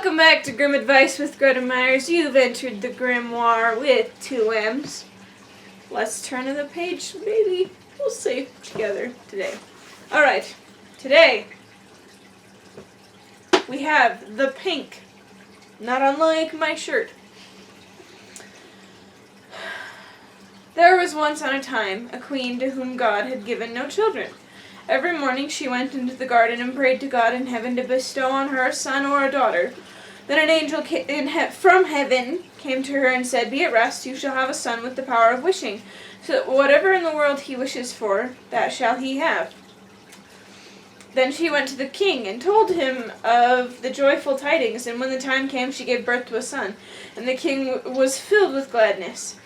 Welcome back to Grim Advice with Gretta Myers. You've entered the grimoire with 2 M's. Let's turn to the page, maybe we'll see together today. Alright, today we have the pink, not unlike my shirt. There was once on a time a queen to whom God had given no children. Every morning she went into the garden and prayed to God in heaven to bestow on her a son or a daughter. Then an angel from heaven came to her and said, "Be at rest, you shall have a son with the power of wishing, so that whatever in the world he wishes for, that shall he have." Then she went to the king and told him of the joyful tidings, and when the time came she gave birth to a son, and the king was filled with gladness.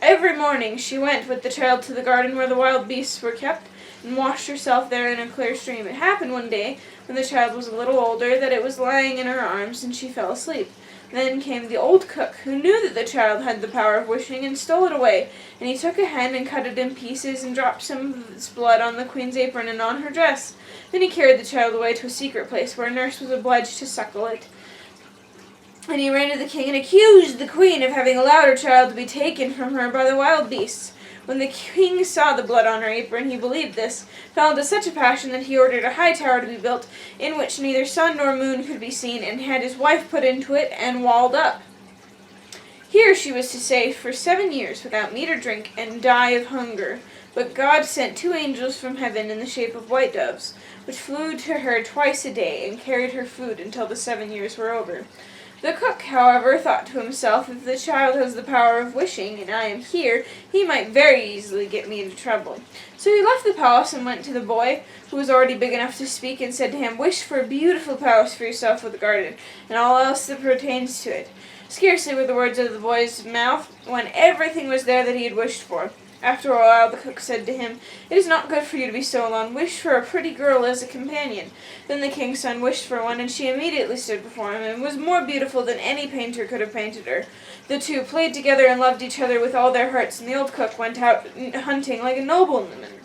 Every morning she went with the child to the garden where the wild beasts were kept, and washed herself there in a clear stream. It happened one day, when the child was a little older, that it was lying in her arms, and she fell asleep. Then came the old cook, who knew that the child had the power of wishing, and stole it away. And he took a hen and cut it in pieces, and dropped some of its blood on the queen's apron and on her dress. Then he carried the child away to a secret place, where a nurse was obliged to suckle it. And he ran to the king and accused the queen of having allowed her child to be taken from her by the wild beasts. When the king saw the blood on her apron, he believed this, fell into such a passion that he ordered a high tower to be built, in which neither sun nor moon could be seen, and had his wife put into it and walled up. Here she was to stay for 7 years without meat or drink, and die of hunger. But God sent 2 angels from heaven in the shape of white doves, which flew to her twice a day, and carried her food until the 7 years were over. The cook, however, thought to himself, "If the child has the power of wishing, and I am here, he might very easily get me into trouble." So he left the palace and went to the boy, who was already big enough to speak, and said to him, "Wish for a beautiful palace for yourself with a garden, and all else that pertains to it." Scarcely were the words out of the boy's mouth, when everything was there that he had wished for. After a while the cook said to him, "It is not good for you to be so alone. Wish for a pretty girl as a companion." Then the king's son wished for one, and she immediately stood before him, and was more beautiful than any painter could have painted her. The two played together and loved each other with all their hearts, and the old cook went out hunting like a nobleman.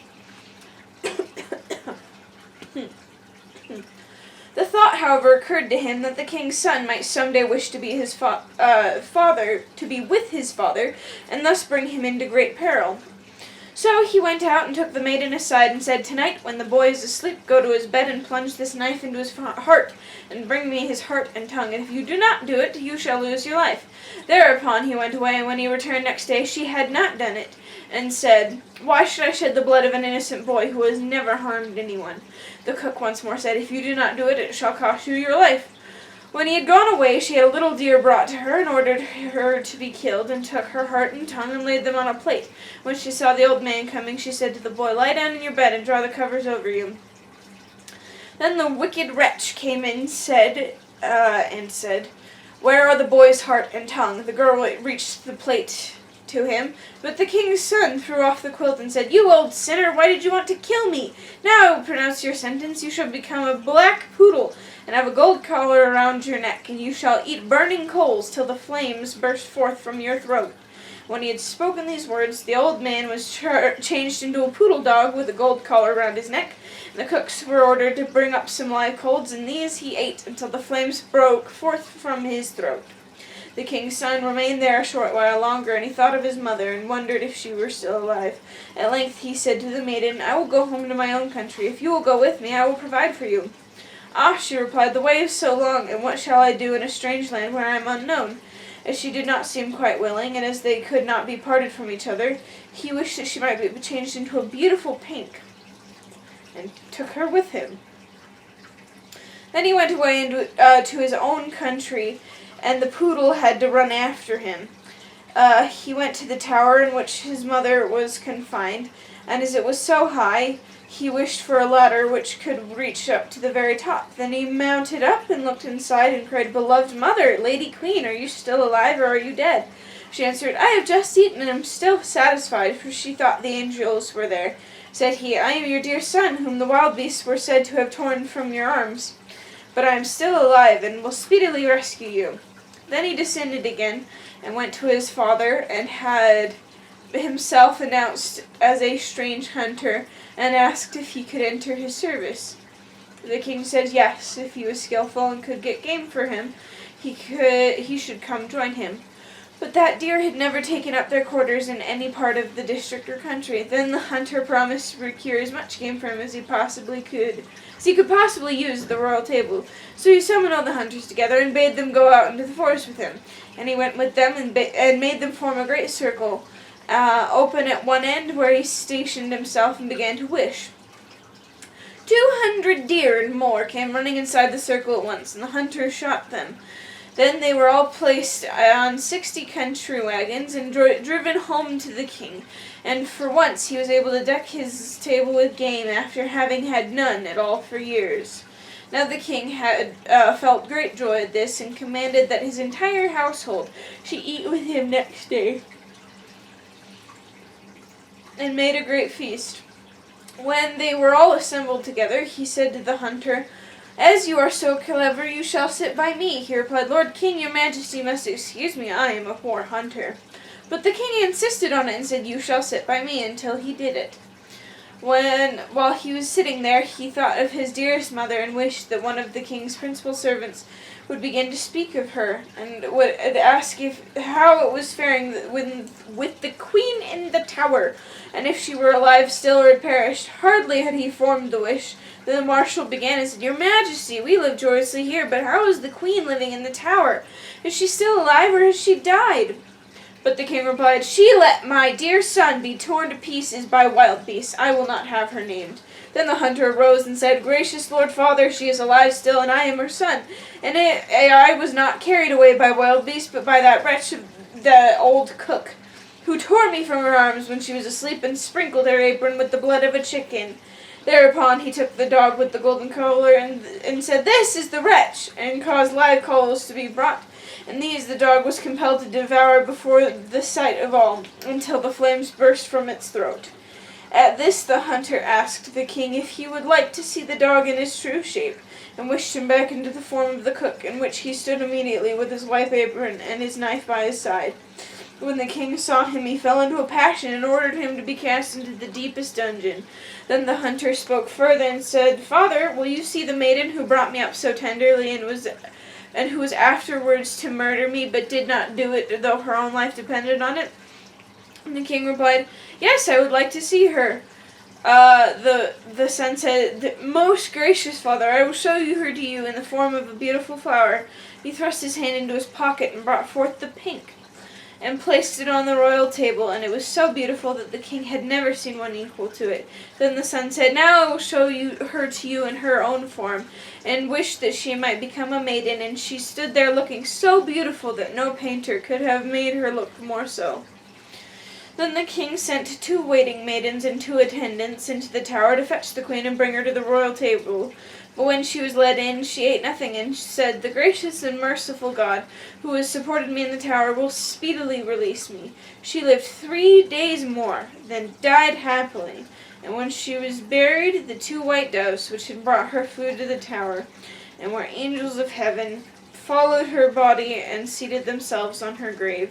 The thought, however, occurred to him that the king's son might some day wish to be his with his father, and thus bring him into great peril. So he went out and took the maiden aside and said, "Tonight, when the boy is asleep, go to his bed and plunge this knife into his heart, and bring me his heart and tongue, and if you do not do it, you shall lose your life." Thereupon he went away, and when he returned next day, she had not done it, and said, "Why should I shed the blood of an innocent boy who has never harmed anyone?" The cook once more said, "If you do not do it, it shall cost you your life." When he had gone away, she had a little deer brought to her, and ordered her to be killed, and took her heart and tongue, and laid them on a plate. When she saw the old man coming, she said to the boy, "Lie down in your bed, and draw the covers over you." Then the wicked wretch came in and said, "Where are the boy's heart and tongue?" The girl reached the plate to him, but the king's son threw off the quilt and said, "You old sinner, why did you want to kill me? Now I will pronounce your sentence. You shall become a black poodle, and have a gold collar around your neck, and you shall eat burning coals till the flames burst forth from your throat." When he had spoken these words, the old man was changed into a poodle dog with a gold collar around his neck. The cooks were ordered to bring up some live coals, and these he ate until the flames broke forth from his throat. The king's son remained there a short while longer, and he thought of his mother, and wondered if she were still alive. At length he said to the maiden, "I will go home to my own country. If you will go with me, I will provide for you." "Ah," she replied, "the way is so long, and what shall I do in a strange land where I am unknown?" As she did not seem quite willing, and as they could not be parted from each other, he wished that she might be changed into a beautiful pink, and took her with him. Then he went away to his own country, and the poodle had to run after him. He went to the tower in which his mother was confined, and as it was so high, he wished for a ladder which could reach up to the very top. Then he mounted up and looked inside and cried, "Beloved mother, Lady Queen, are you still alive or are you dead?" She answered, "I have just eaten and am still satisfied," for she thought the angels were there. Said he, "I am your dear son, whom the wild beasts were said to have torn from your arms. But I am still alive, and will speedily rescue you." Then he descended again, and went to his father, and had himself announced as a strange hunter, and asked if he could enter his service. The king said yes, if he was skillful and could get game for him, he should come join him. But that deer had never taken up their quarters in any part of the district or country. Then the hunter promised to procure as much game for him as he could possibly use at the royal table. So he summoned all the hunters together and bade them go out into the forest with him. And he went with them and made them form a great circle, open at one end, where he stationed himself and began to wish. 200 deer and more came running inside the circle at once, and the hunter shot them. Then they were all placed on 60 country wagons and driven home to the king, and for once he was able to deck his table with game after having had none at all for years. Now the king had felt great joy at this, and commanded that his entire household should eat with him next day, and made a great feast. When they were all assembled together, he said to the hunter, "As you are so clever, you shall sit by me." He replied, "Lord King, your majesty must excuse me, I am a poor hunter." But the king insisted on it and said, "You shall sit by me," until he did it. While he was sitting there, he thought of his dearest mother and wished that one of the king's principal servants would begin to speak of her, and would ask how it was faring with the queen in the tower, and if she were alive still or had perished. Hardly had he formed the wish, then the marshal began and said, "Your majesty, we live joyously here, but how is the queen living in the tower? Is she still alive, or has she died?" But the king replied, "She let my dear son be torn to pieces by wild beasts. I will not have her named." Then the hunter arose and said, "Gracious Lord Father, she is alive still, and I am her son. And I was not carried away by wild beasts, but by that wretch, the old cook, who tore me from her arms when she was asleep and sprinkled her apron with the blood of a chicken." Thereupon he took the dog with the golden collar and said, "This is the wretch," and caused live coals to be brought, and these the dog was compelled to devour before the sight of all, until the flames burst from its throat. At this the hunter asked the king if he would like to see the dog in his true shape, and wished him back into the form of the cook, in which he stood immediately with his white apron and his knife by his side. When the king saw him, he fell into a passion and ordered him to be cast into the deepest dungeon. Then the hunter spoke further and said, "Father, will you see the maiden who brought me up so tenderly and who was afterwards to murder me, but did not do it though her own life depended on it?" And the king replied, "Yes, I would like to see her." The son said, "Most gracious father, I will show her to you in the form of a beautiful flower." He thrust his hand into his pocket and brought forth the pink, and placed it on the royal table, and it was so beautiful that the king had never seen one equal to it. Then the son said, "Now I will show her to you in her own form," and wished that she might become a maiden, and she stood there looking so beautiful that no painter could have made her look more so. Then the king sent 2 waiting maidens and 2 attendants into the tower to fetch the queen and bring her to the royal table. But when she was led in, she ate nothing, and said, "The gracious and merciful God, who has supported me in the tower, will speedily release me." She lived 3 days more, then died happily. And when she was buried, the 2 white doves, which had brought her food to the tower, and were angels of heaven, followed her body and seated themselves on her grave.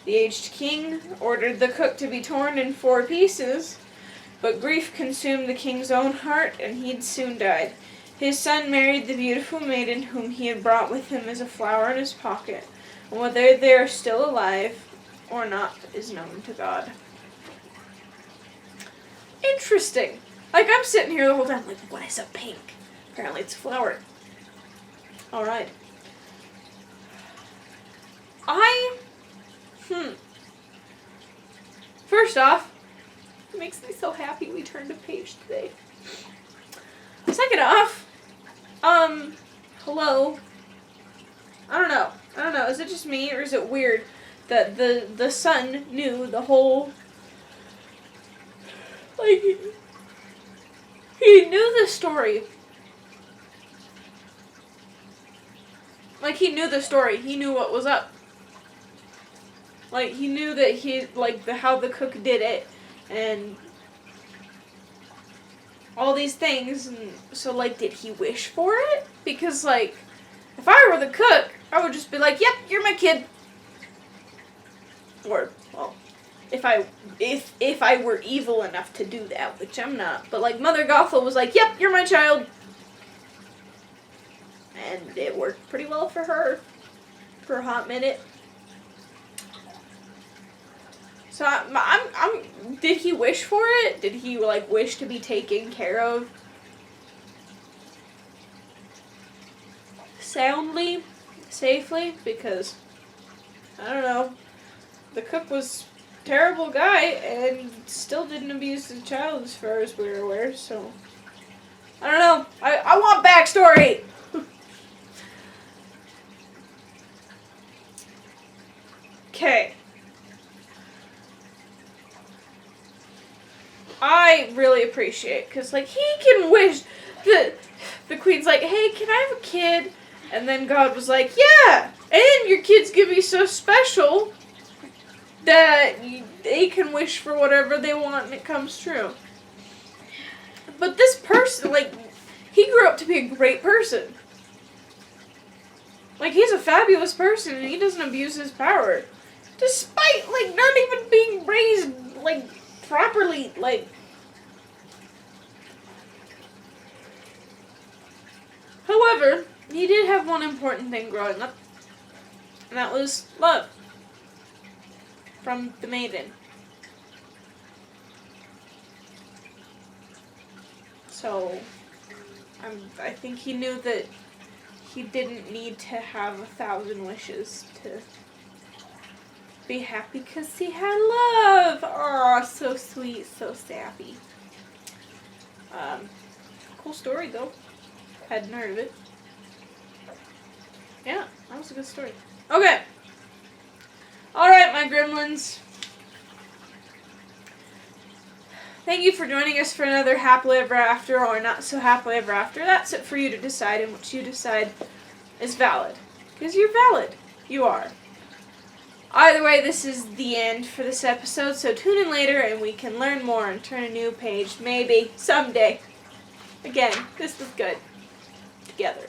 The aged king ordered the cook to be torn in 4 pieces, but grief consumed the king's own heart, and he soon died. His son married the beautiful maiden whom he had brought with him as a flower in his pocket, and whether they are still alive or not is known to God. Interesting. Like, I'm sitting here the whole time, like, what is a pink? Apparently it's a flower. Alright. First off, it makes me so happy we turned a page today. Second off, hello. I don't know. Is it just me, or is it weird that the son knew the whole, like, he knew the story. Like, he knew the story. He knew what was up. Like, he knew that how the cook did it, and all these things, and so, like, did he wish for it? Because, like, if I were the cook, I would just be like, "Yep, you're my kid." Or, well, if I were evil enough to do that, which I'm not, but, like, Mother Gothel was like, "Yep, you're my child." and it worked pretty well for her for a hot minute. So did he wish for it? Did he like wish to be taken care of soundly, safely? Because I don't know, the cook was a terrible guy and still didn't abuse the child as far as we were aware. So I don't know. I want backstory. Okay. I really appreciate, because, like, he can wish, the queen's like, hey, can I have a kid? And then God was like, yeah, and your kid's gonna be so special that they can wish for whatever they want and it comes true. But this person, like, he grew up to be a great person. Like, he's a fabulous person and he doesn't abuse his power. Despite, like, not even being raised, like, properly, like. However, he did have one important thing growing up, and that was love from the maiden. So, I think he knew that he didn't need to have 1,000 wishes to be happy because he had love. Aw, so sweet, so sappy. Cool story though. Hadn't heard of it. Yeah, that was a good story. Okay. Alright, my gremlins. Thank you for joining us for another happily ever after or not so happily ever after. That's it for you to decide, and what you decide is valid. Because you're valid. You are. Either way, this is the end for this episode, so tune in later and we can learn more and turn a new page, maybe, someday. Again, this was good. Together.